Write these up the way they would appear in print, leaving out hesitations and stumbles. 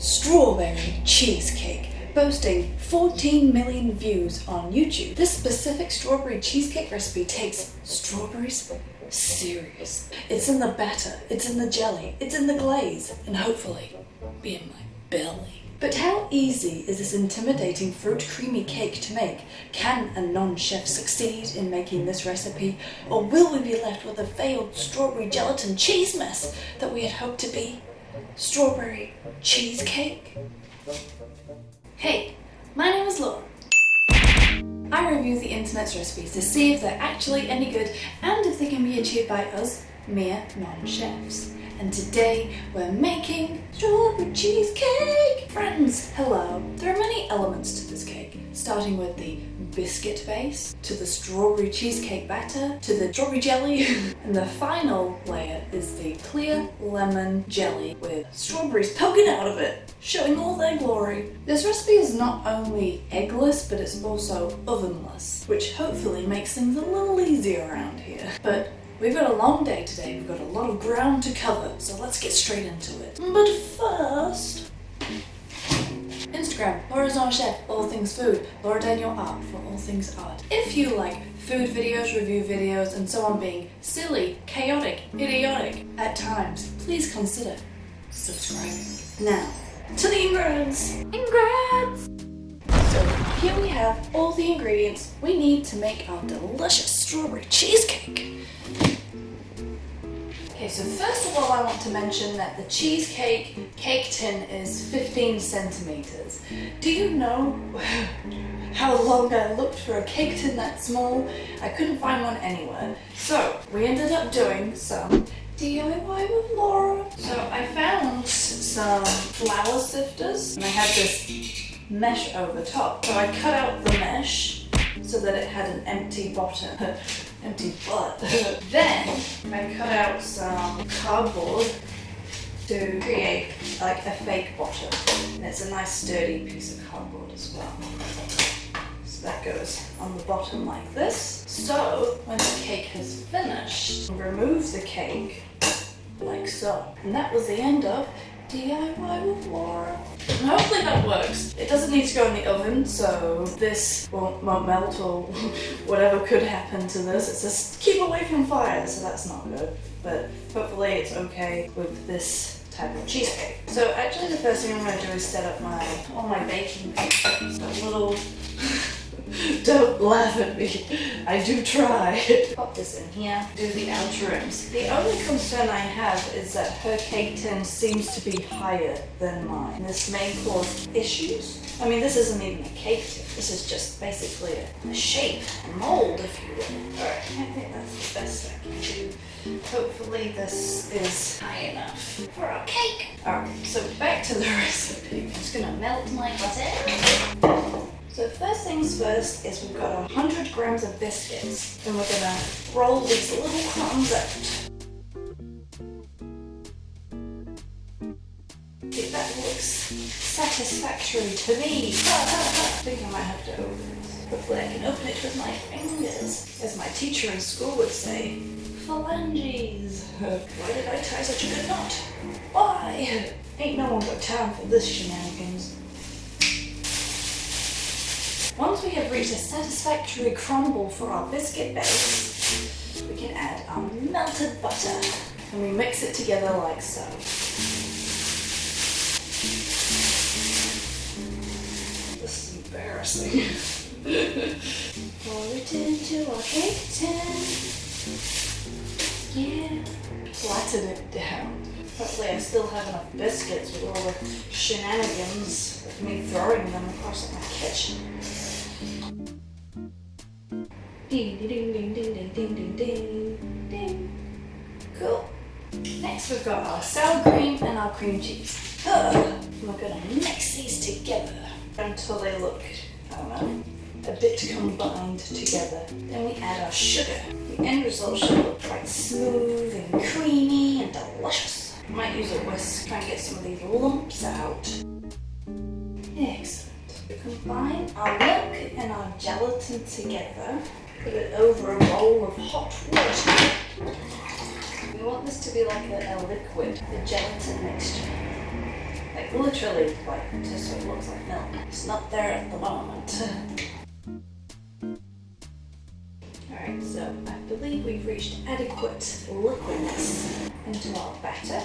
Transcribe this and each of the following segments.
Strawberry cheesecake, boasting 14 million views on YouTube. This specific strawberry cheesecake recipe takes strawberries serious. It's in the batter, it's in the jelly, it's in the glaze, and hopefully be in my belly. But how easy is this intimidating fruit creamy cake to make? Can a non-chef succeed in making this recipe? Or will we be left with a failed strawberry gelatin cheese mess that we had hoped to be? Strawberry cheesecake? Hey, my name is Laura. I review the internet's recipes to see if they're actually any good and if they can be achieved by us mere non-chefs. And today we're making strawberry cheesecake! Friends, hello! There are many elements to this cake, starting with the biscuit base, to the strawberry cheesecake batter, to the strawberry jelly, and the final layer is the clear lemon jelly with strawberries poking out of it, showing all their glory. This recipe is not only eggless, but it's also ovenless, which hopefully makes things a little easier around here. But we've got a long day today, we've got a lot of ground to cover, so let's get straight into it. But first, Instagram, Laura's on Chef, all things food, Laura Daniel Art for all things art. If you like food videos, review videos, and so on being silly, chaotic, idiotic at times, please consider subscribing. Now, to the ingredients. So here we have all the ingredients we need to make our delicious strawberry cheesecake. Okay, so first of all I want to mention that the cheesecake cake tin is 15 centimeters. Do you know how long I looked for a cake tin that small? I couldn't find one anywhere. So we ended up doing some DIY with Laura. So I found some flour sifters and I had this mesh over top. So I cut out the mesh so that it had an empty bottom. Empty butt. Then I cut out some cardboard to create like a fake bottom. And it's a nice sturdy piece of cardboard as well. So that goes on the bottom like this. So when the cake has finished, remove the cake like so. And that was the end of DIY with Laura. And hopefully that works. It doesn't need to go in the oven, so this won't melt or whatever could happen to this. It's just keep away from fire, so that's not good. But hopefully it's okay with this type of cheesecake. So actually the first thing I'm going to do is set up all my baking papers. So little... Don't laugh at me. I do try. Pop this in here. Do the outer rims. The only concern I have is that her cake tin seems to be higher than mine. This may cause issues. I mean, this isn't even a cake tin. This is just basically a shape, a mold, if you will. Alright, I think that's the best I can do. Hopefully this is high enough for our cake. Alright, so back to the recipe. I'm just gonna melt my butter. So first things first is we've got 100 grams of biscuits and we're going to roll these little crumbs out. Okay, that looks satisfactory to me. I think I might have to open this. Hopefully I can open it with my fingers. As my teacher in school would say, phalanges. Why did I tie such a good knot? Why? Ain't no one got time for this shenanigans. Once we have reached a satisfactory crumble for our biscuit base, we can add our melted butter and we mix it together like so. This is embarrassing. Pour it into our cake tin. Yeah. Flatten it down. Hopefully I still have enough biscuits with all the shenanigans of me throwing them across my kitchen. Ding, ding, ding, ding, ding, ding, ding, ding, ding. Cool. Next we've got our sour cream and our cream cheese. We're going to mix these together until they look, I don't know, a bit combined together. Then we add our sugar. The end result should look quite smooth and creamy and delicious. I might use a whisk to try and get some of these lumps out. Excellent. We combine our milk and our gelatin together. Put it over a bowl of hot water. We want this to be like a liquid, the gelatin mixture. Like like literally like just so it looks like milk. It's not there at the moment. Alright, so I believe we've reached adequate liquidness into our batter.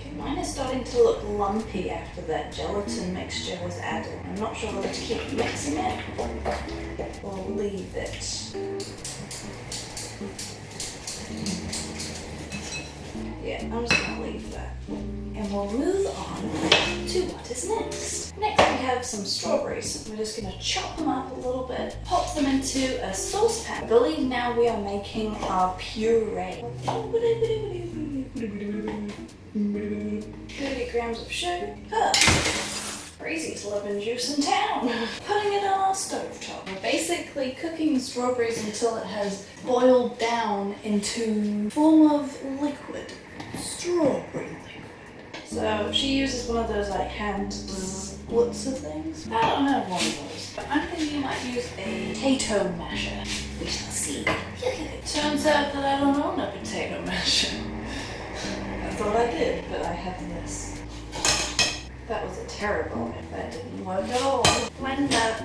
Okay, mine is starting to look lumpy after that gelatin mixture was added. I'm not sure whether to keep mixing it or leave it. Yeah, I'm just going to leave that. And we'll move on to what is next. Next we have some strawberries. We're just going to chop them up a little bit, pop them into a saucepan. I believe now we are making our puree. 30 grams of sugar. Craziest lemon juice in town. Putting it on our stovetop. We're basically cooking the strawberries until it has boiled down into a form of liquid. Strawberry liquid. So she uses one of those like hand splitzer things. I don't have one of those, but I'm thinking you might use a potato masher. We shall see. It turns out that I don't own a potato masher. I thought I did, but I have this. That was a terrible one. That didn't work at all. Blend up.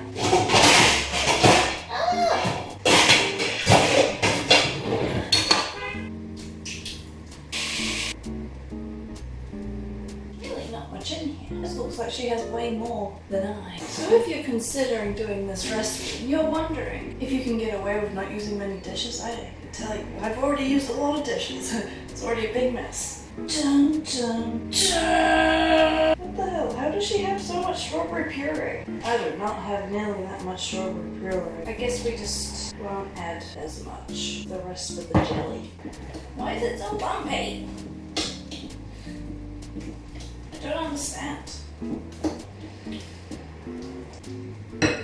Really not much in here. This looks like she has way more than I. So if you're considering doing this recipe and you're wondering if you can get away with not using many dishes, I can tell you, I've already used a lot of dishes. It's already a big mess. Dun, dun, dun. What the hell? How does she have so much strawberry puree? I do not have nearly that much strawberry puree. I guess we just won't add as much. The rest of the jelly. Why is it so lumpy? I don't understand.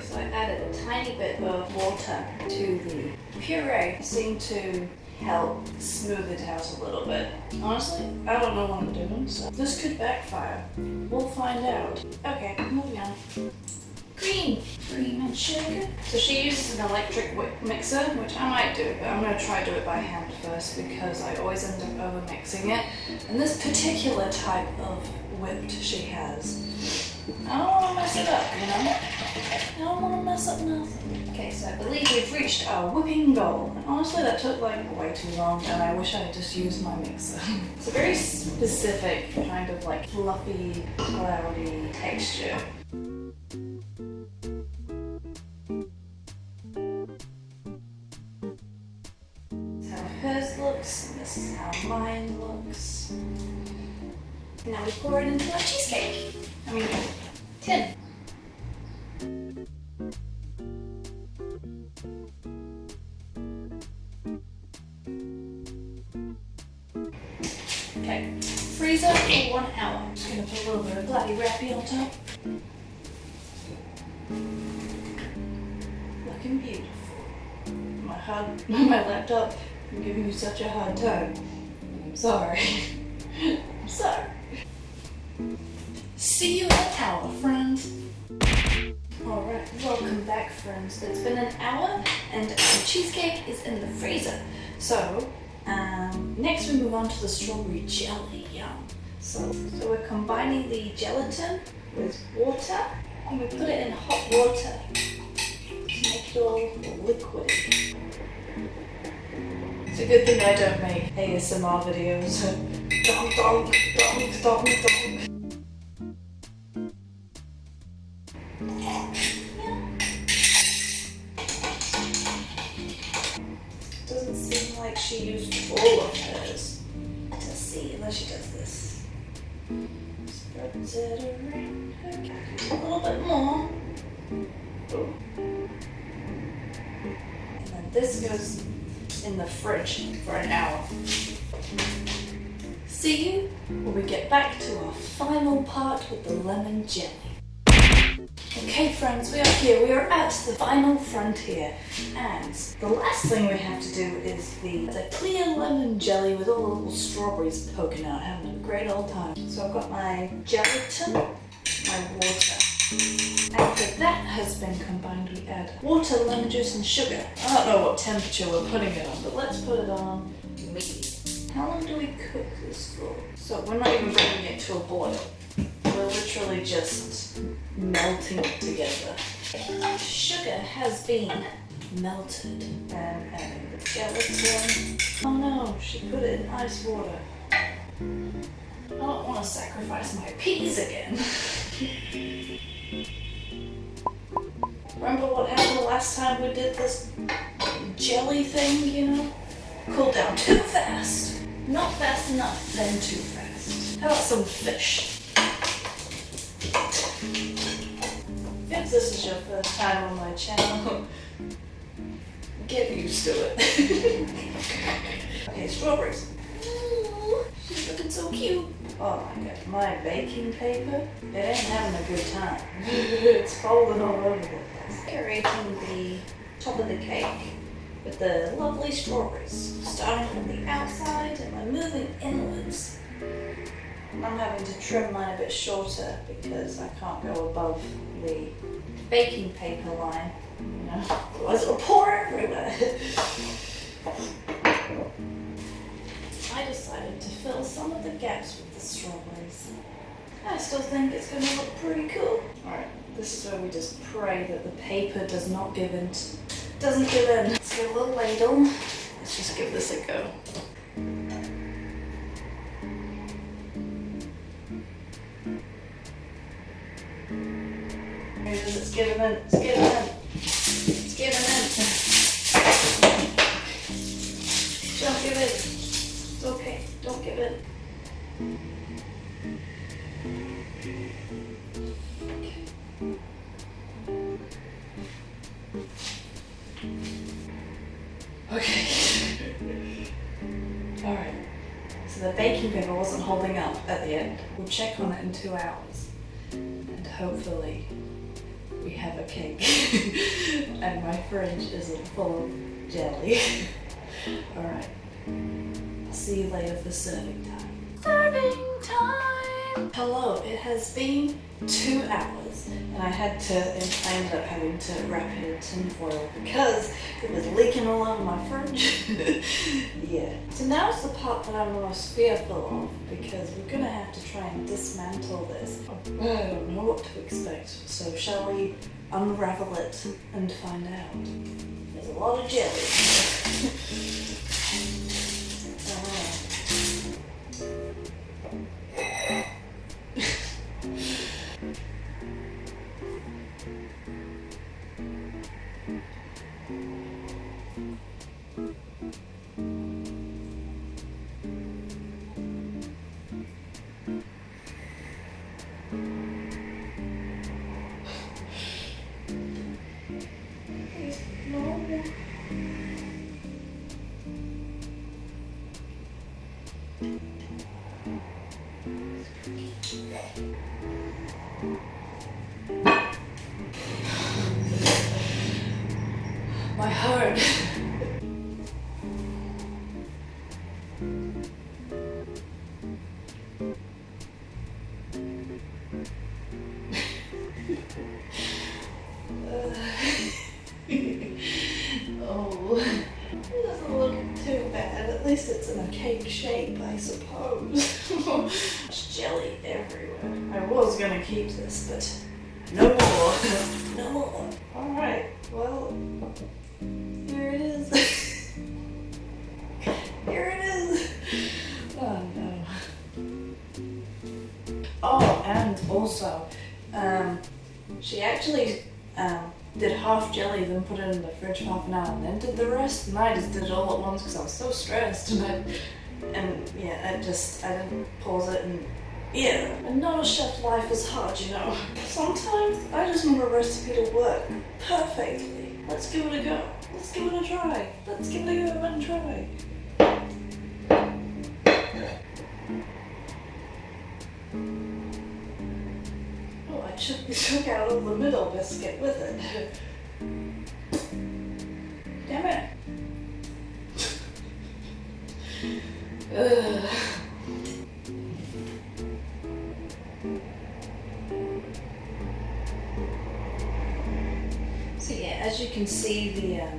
So I added a tiny bit of water to the puree. Seemed to help smooth it out a little bit. Honestly, I don't know what I'm doing, so this could backfire. We'll find out. Okay, moving on. Cream and sugar. So she uses an electric whip mixer, which I might do, but I'm going to try do it by hand first because I always end up over mixing it. And this particular type of whipped she has, I don't want to mess it up, you know? I don't want to mess up nothing. Okay, so I believe we've reached our whipping goal. And honestly, that took like way too long, and I wish I had just used my mixer. It's a very specific kind of like fluffy, cloudy texture. This is how hers looks, and this is how mine looks. Now we pour it into our cheesecake. I mean, tin. Okay, freezer for 1 hour. I'm just going to put a little bit of Gladdy Wrappy on top. Looking beautiful. My laptop, I'm giving you such a hard time. I'm sorry. I'm sorry. See you in an hour, friends. Alright, welcome back, friends. It's been an hour and our cheesecake is in the freezer. So, next we move on to the strawberry jelly. Yum. So we're combining the gelatin with water and we put it in hot water to make it all liquidy. It's a good thing I don't make ASMR videos. Donk, donk, donk, donk, donk. Doesn't seem like she used all of hers. Let's see, unless she does this. Spreads it around. Okay. A little bit more. Ooh. And then this goes in the fridge for an hour. See you when we get back to our final part with the lemon jelly. Okay friends, we are here, we are at the final frontier, and the last thing we have to do is the clear lemon jelly with all the little strawberries poking out, having a great old time. So I've got my gelatin, my water. After that has been combined, we add water, lemon juice and sugar. I don't know what temperature we're putting it on, but let's put it on medium. How long do we cook this for? So we're not even bringing it to a boil. We're literally just melting it together. Sugar has been melted. And adding the gelatin. Oh no, she put it in ice water. I don't want to sacrifice my peas again. Remember what happened the last time we did this jelly thing, you know? Cooled down too fast. Not fast enough, then too fast. How about some fish? If this is your first time on my channel, get used to it. Okay, strawberries. Ooh, she's looking so cute. Oh my god, my baking paper, it ain't having a good time. It's folding all over the place. Decorating the top of the cake with the lovely strawberries. Starting from the outside and then moving inwards. And I'm having to trim mine a bit shorter because I can't go above the baking paper line. You know, otherwise it'll pour everywhere. I decided to fill some of the gaps with the strawberries. I still think it's going to look pretty cool. Alright, this is where we just pray that the paper does not give in. Doesn't give in. Let's get a little ladle. Let's just give this a go. It's giving in. It's giving in. It's giving in. Don't give in. It's okay. Don't give in. Okay. Alright. So the baking paper wasn't holding up at the end. We'll check on it in 2 hours. And hopefully we have a cake. And my fridge isn't full of jelly. Alright. I'll see you later for serving time. Serving time! Hello, it has been 2 hours and I ended up having to wrap it in tin foil because it was leaking all over my fridge. Yeah. So now's the part that I'm most fearful of because we're gonna have to try and dismantle this. I don't know what to expect, so shall we unravel it and find out? There's a lot of jelly. My heart. Oh, it doesn't look too bad. At least it's in a cake shape, I suppose. There's jelly everywhere. I was gonna keep this, but no more. No more. Alright, well, here it is. Here it is. Oh no. Oh, and also, she actually did half jelly, then put it in the fridge for half an hour, and then did the rest. And I just did it all at once because I was so stressed. And I didn't pause it. And yeah, and not a chef life is hard, you know. Sometimes I just want a recipe to work perfectly. Let's give it a go. Let's give it a try. Let's give it a go and try. Oh, I took out all the middle biscuit with it. Damn it. Ugh. So yeah, as you can see, a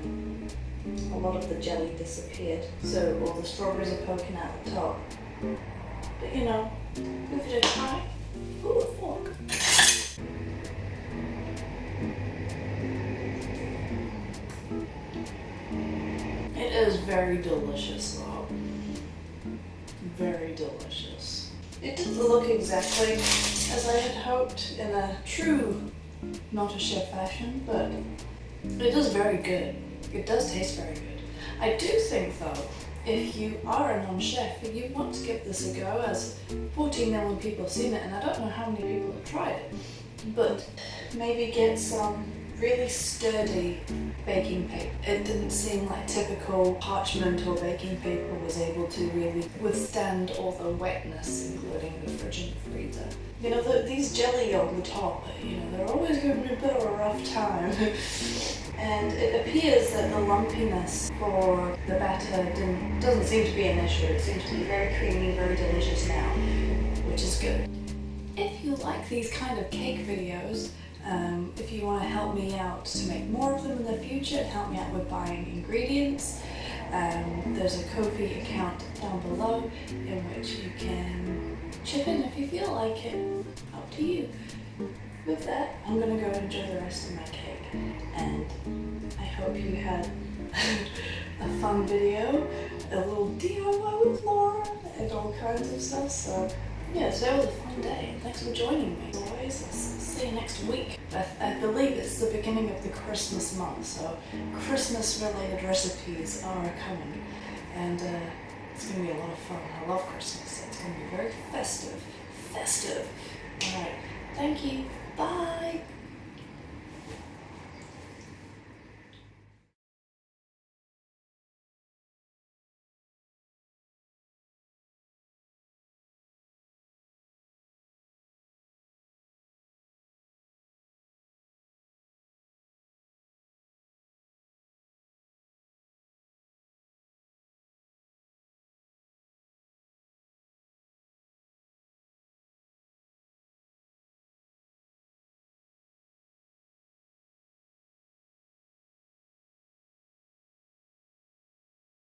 lot of the jelly disappeared, so all the strawberries are poking out the top. But you know, give it a try. Ooh, a fork. It is very delicious though. Very delicious. It didn't look exactly as I had hoped in a true not a chef fashion, but it is very good. It does taste very good. I do think though, if you are a non-chef, you want to give this a go, as 14 million people have seen it, and I don't know how many people have tried it, but maybe get some really sturdy baking paper. It didn't seem like typical parchment or baking paper was able to really withstand all the wetness, including the fridge and freezer. You know, these jelly on the top, you know, they're always going to be a bit of a rough time. And it appears that the lumpiness for the batter doesn't seem to be an issue. It seems to be very creamy, very delicious now, which is good. If you like these kind of cake videos, if you want to help me out to make more of them in the future and help me out with buying ingredients, there's a Ko-fi account down below in which you can chip in if you feel like it. Up to you. With that, I'm going to go enjoy the rest of my cake, and I hope you had a fun video, a little DIY with Laura, and all kinds of stuff. So yeah, today was a fun day. Thanks for joining me. As always, I'll see you next week. I believe it's the beginning of the Christmas month, so Christmas-related recipes are coming, and it's going to be a lot of fun. I love Christmas, so it's going to be very festive.